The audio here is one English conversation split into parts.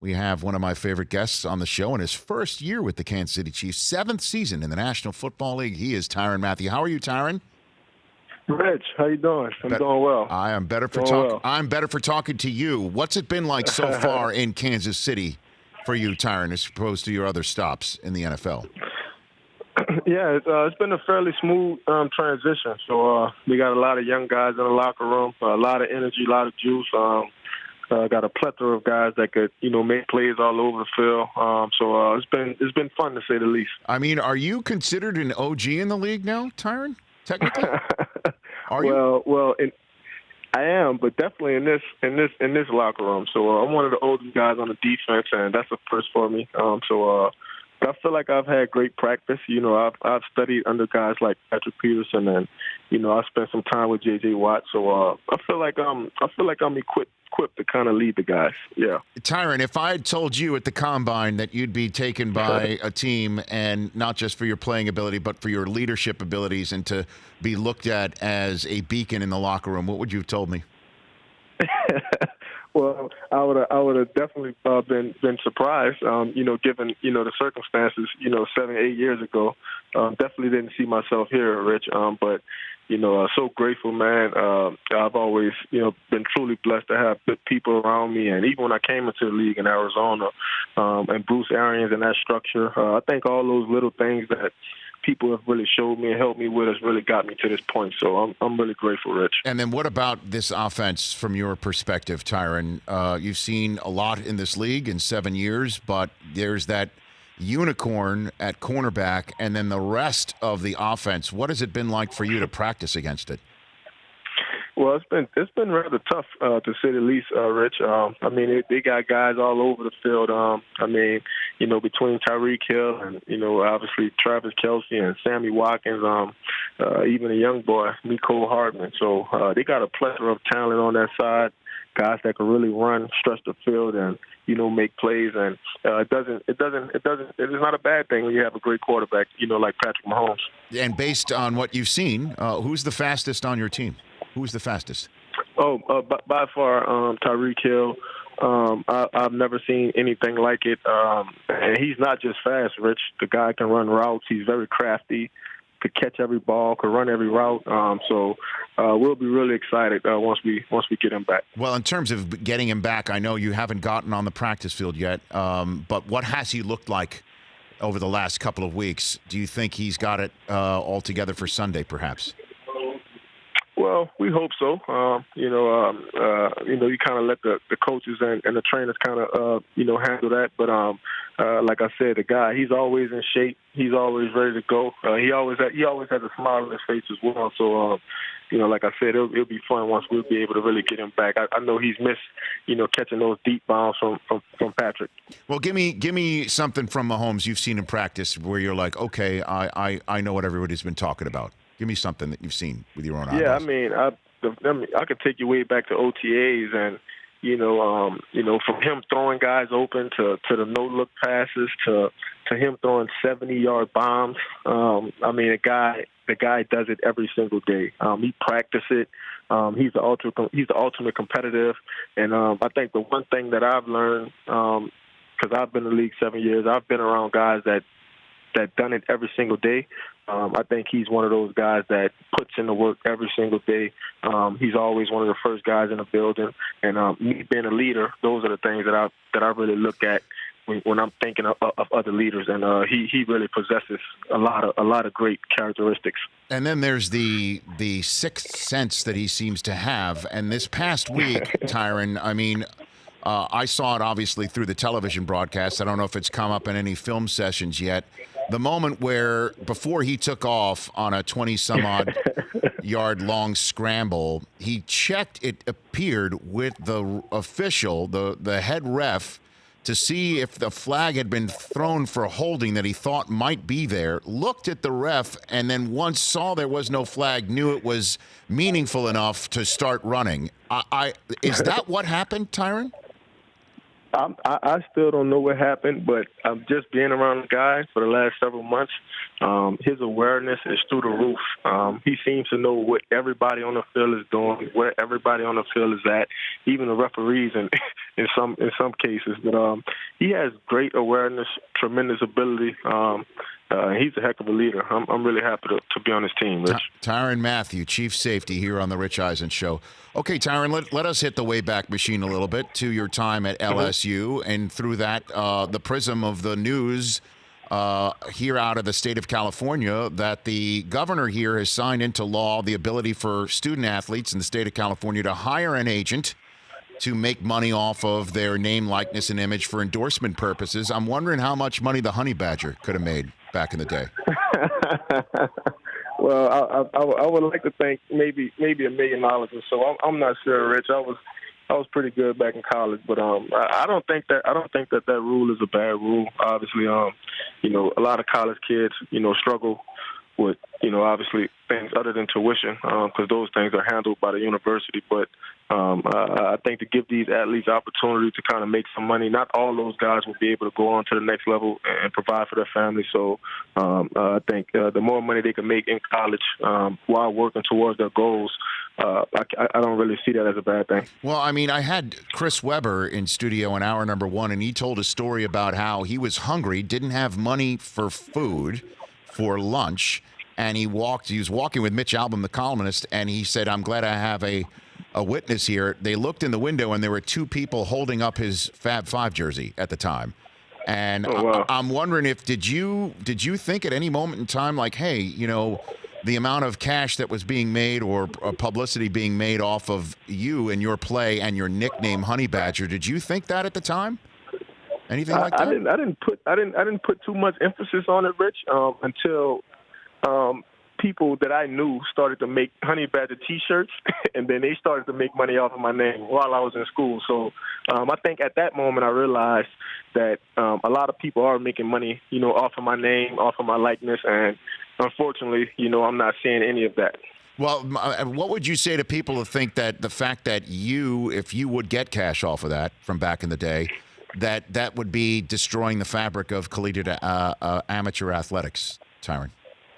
We have one of my favorite guests on the show in his first year with the Kansas City Chiefs, seventh season in the National Football League. He is Tyrann Mathieu. How are you, Tyrann? Rich, how you doing? I'm doing well. I am better for Doing talk. well. I'm better for talking to you. What's it been like so far in Kansas City for you, Tyrann, as opposed to your other stops in the NFL? Yeah, it's been a fairly smooth transition. So we got a lot of young guys in the locker room, a lot of energy, a lot of juice. Got a plethora of guys that could, make plays all over the field. So it's been fun to say the least. I mean, are you considered an OG in the league now, Tyrann? Technically, are you? I am, but definitely in this locker room. So I'm one of the oldest guys on the defense, and that's a first for me. But I feel like I've had great practice. I've studied under guys like Patrick Peterson, and I spent some time with J.J. Watt. So I feel like I'm equipped to kind of lead the guys. Yeah. Tyrann, if I had told you at the Combine that you'd be taken by a team, and not just for your playing ability, but for your leadership abilities, and to be looked at as a beacon in the locker room, what would you have told me? Well, I would have definitely been surprised. Given the circumstances. 7-8 years ago, definitely didn't see myself here, Rich. But so grateful, man. I've always been truly blessed to have good people around me, and even when I came into the league in Arizona, and Bruce Arians and that structure, I think all those little things that people have really showed me and helped me with has really got me to this point. So I'm really grateful, Rich. And then what about this offense from your perspective, Tyrann? You've seen a lot in this league in 7 years, but there's that unicorn at cornerback, and then the rest of the offense. What has it been like for you to practice against it? Well, it's been rather tough to say the least, Rich. They got guys all over the field. Between Tyreek Hill and obviously Travis Kelce and Sammy Watkins, even a young boy, Mecole Hardman. So they got a plethora of talent on that side. Guys that can really run, stretch the field, and make plays. And it's not a bad thing when you have a great quarterback, like Patrick Mahomes. And based on what you've seen, who's the fastest on your team? Who's the fastest? By far, Tyreek Hill. I've never seen anything like it. And he's not just fast, Rich. The guy can run routes. He's very crafty, could catch every ball, could run every route. So we'll be really excited once we get him back. Well, in terms of getting him back, I know you haven't gotten on the practice field yet, but what has he looked like over the last couple of weeks? Do you think he's got it all together for Sunday, perhaps? Well, we hope so. You kind of let the coaches and the trainers kind of, handle that. But like I said, the guy, he's always in shape. He's always ready to go. He always has a smile on his face as well. So, like I said, it'll be fun once we'll be able to really get him back. I know he's missed, catching those deep bombs from Patrick. Well, give me something from Mahomes you've seen in practice where you're like, okay, I know what everybody's been talking about. Give me something that you've seen with your own eyes. Yeah, I could take you way back to OTAs, and from him throwing guys open to the no-look passes to him throwing 70-yard bombs. The guy does it every single day. He practices it. He's the ultimate competitive, and I think the one thing that I've learned, because I've been in the league 7 years, I've been around guys that done it every single day. I think he's one of those guys that puts in the work every single day. He's always one of the first guys in the building. And me being a leader, those are the things that I really look at when I'm thinking of other leaders. And he really possesses a lot of great characteristics. And then there's the sixth sense that he seems to have. And this past week, Tyrann, I saw it obviously through the television broadcast. I don't know if it's come up in any film sessions yet. The moment where, before he took off on a 20-some-odd yard long scramble, he checked, it appeared, with the official, the head ref, to see if the flag had been thrown for holding that he thought might be there, looked at the ref, and then once saw there was no flag, knew it was meaningful enough to start running. Is that what happened, Tyrann? I still don't know what happened, but I'm just being around the guy for the last several months. His awareness is through the roof. He seems to know what everybody on the field is doing, where everybody on the field is at, even the referees, and in some cases. But he has great awareness, tremendous ability. He's a heck of a leader. I'm really happy to be on his team, Rich. Tyrann Mathieu, Chief Safety here on the Rich Eisen Show. Okay, Tyrann, let us hit the Wayback Machine a little bit to your time at LSU, and through that, the prism of the news here out of the state of California, that the governor here has signed into law the ability for student athletes in the state of California to hire an agent to make money off of their name, likeness, and image for endorsement purposes. I'm wondering how much money the Honey Badger could have made back in the day. Well, I would like to think maybe $1 million or so. I'm not sure, Rich. I was pretty good back in college, but I don't think that rule is a bad rule. Obviously, a lot of college kids struggle with obviously things other than tuition because those things are handled by the university. But I think to give these athletes opportunity to kind of make some money, not all those guys will be able to go on to the next level and provide for their family. So I think the more money they can make in college while working towards their goals, I don't really see that as a bad thing. Well, I mean, I had Chris Webber in studio in hour number one, and he told a story about how he was hungry, didn't have money for food for lunch, and he was walking with Mitch Albom, the columnist, and he said, I'm glad I have a witness here. They looked in the window, and there were two people holding up his Fab Five jersey at the time. And I'm wondering if did you think at any moment in time, like, hey, the amount of cash that was being made or publicity being made off of you and your play and your nickname Honey Badger, did you think that at the time? Anything like that? I didn't put too much emphasis on it, Rich, until people that I knew started to make Honey Badger T-shirts, and then they started to make money off of my name while I was in school. So I think at that moment I realized that a lot of people are making money, off of my name, off of my likeness, and unfortunately, I'm not seeing any of that. Well, what would you say to people who think that the fact that if you would get cash off of that from back in the day, that would be destroying the fabric of collegiate amateur athletics, Tyrann?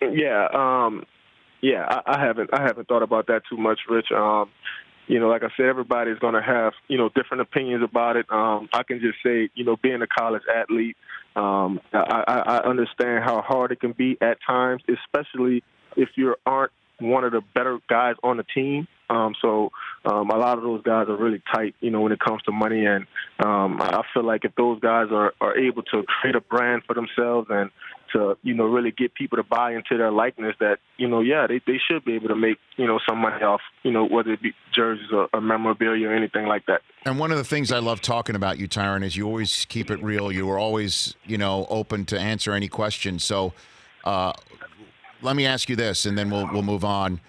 Yeah, I haven't thought about that too much, Rich. Like I said, everybody's going to have, different opinions about it. I can just say, being a college athlete, I understand how hard it can be at times, especially if you aren't one of the better guys on the team. So a lot of those guys are really tight, when it comes to money. And I feel like if those guys are able to create a brand for themselves and to, really get people to buy into their likeness, that, they should be able to make, some money off, whether it be jerseys or memorabilia or anything like that. And one of the things I love talking about you, Tyrann, is you always keep it real. You are always, open to answer any questions. So let me ask you this, and then we'll move on.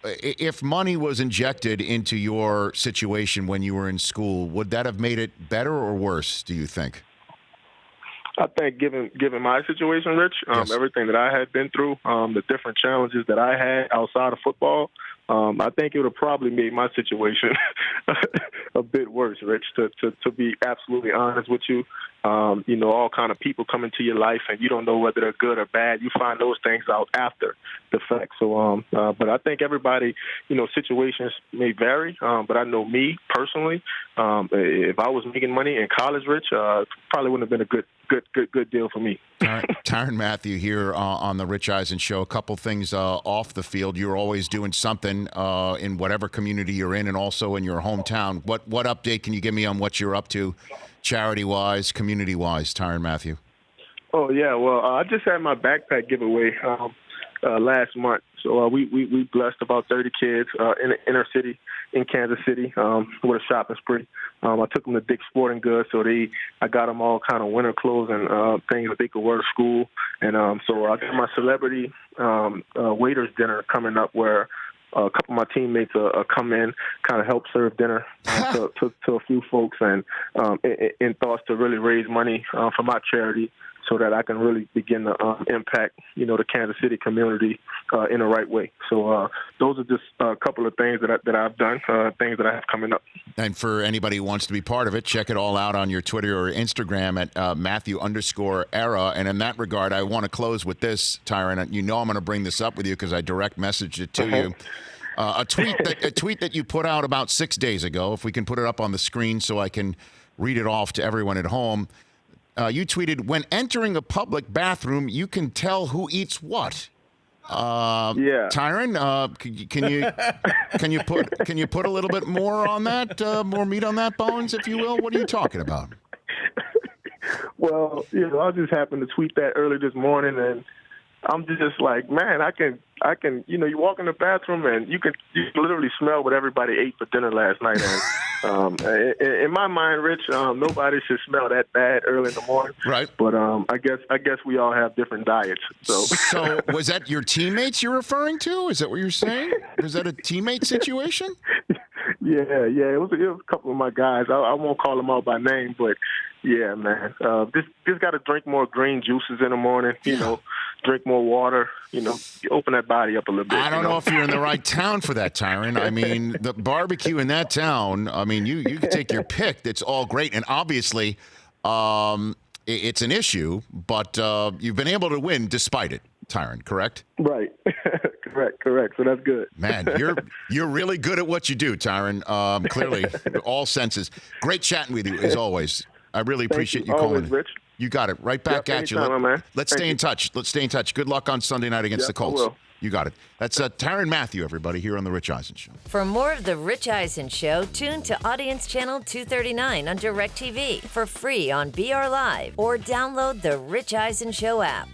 If money was injected into your situation when you were in school, would that have made it better or worse, do you think? I think given my situation, Rich, Yes. Everything that I had been through, the different challenges that I had outside of football, I think it would have probably made my situation a bit worse, Rich, to be absolutely honest with you. All kind of people come into your life and you don't know whether they're good or bad. You find those things out after the fact. So, but I think everybody, situations may vary. But I know me personally, if I was making money in college, Rich, probably wouldn't have been a good deal for me. Tyrann Mathieu here on the Rich Eisen Show. A couple things off the field. You're always doing something in whatever community you're in, and also in your hometown. What update can you give me on what you're up to, charity-wise, community-wise, Tyrann Mathieu? Oh yeah, well, I just had my backpack giveaway last month. So we blessed about 30 kids in the inner city in Kansas City with a shopping spree. I took them to Dick's Sporting Goods, so I got them all kind of winter clothes and things that they could wear to school. And so I got my celebrity waiters dinner coming up, where a couple of my teammates come in, kind of help serve dinner to a few folks, and in thoughts to really raise money for my charity. so that I can really begin to impact, the Kansas City community in the right way. So those are just a couple of things that I've done, things that I have coming up. And for anybody who wants to be part of it, check it all out on your Twitter or Instagram at Mathieu_era. And in that regard, I want to close with this, Tyrann. You know I'm going to bring this up with you because I direct messaged it to you. A tweet that you put out about 6 days ago, if we can put it up on the screen so I can read it off to everyone at home. You tweeted, "When entering a public bathroom, you can tell who eats what." Yeah, Tyrann, can you put a little bit more on that, more meat on that bones, if you will? What are you talking about? Well, I just happened to tweet that early this morning, and I'm just like, man, I can, you walk in the bathroom and you can literally smell what everybody ate for dinner last night. And in my mind, Rich, nobody should smell that bad early in the morning. Right. But I guess we all have different diets. So was that your teammates you're referring to? Is that what you're saying? Was that a teammate situation? Yeah. It was a couple of my guys. I won't call them out by name, but yeah, man. Just got to drink more green juices in the morning. Drink more water. Open that body up a little bit. I don't know if you're in the right town for that, Tyrann. I mean, the barbecue in that town. I mean, you can take your pick. That's all great, and obviously, it's an issue. But you've been able to win despite it, Tyrann. Correct? Right. Correct. So that's good. Man, you're really good at what you do, Tyrann. Clearly, all senses. Great chatting with you as always. I really appreciate you calling. Always, Rich. You got it. Right back at you. Let's stay in touch. Let's stay in touch. Good luck on Sunday night against the Colts. I will. You got it. That's Tyrann Mathieu, everybody, here on The Rich Eisen Show. For more of The Rich Eisen Show, tune to Audience Channel 239 on DirecTV for free on BR Live or download the Rich Eisen Show app.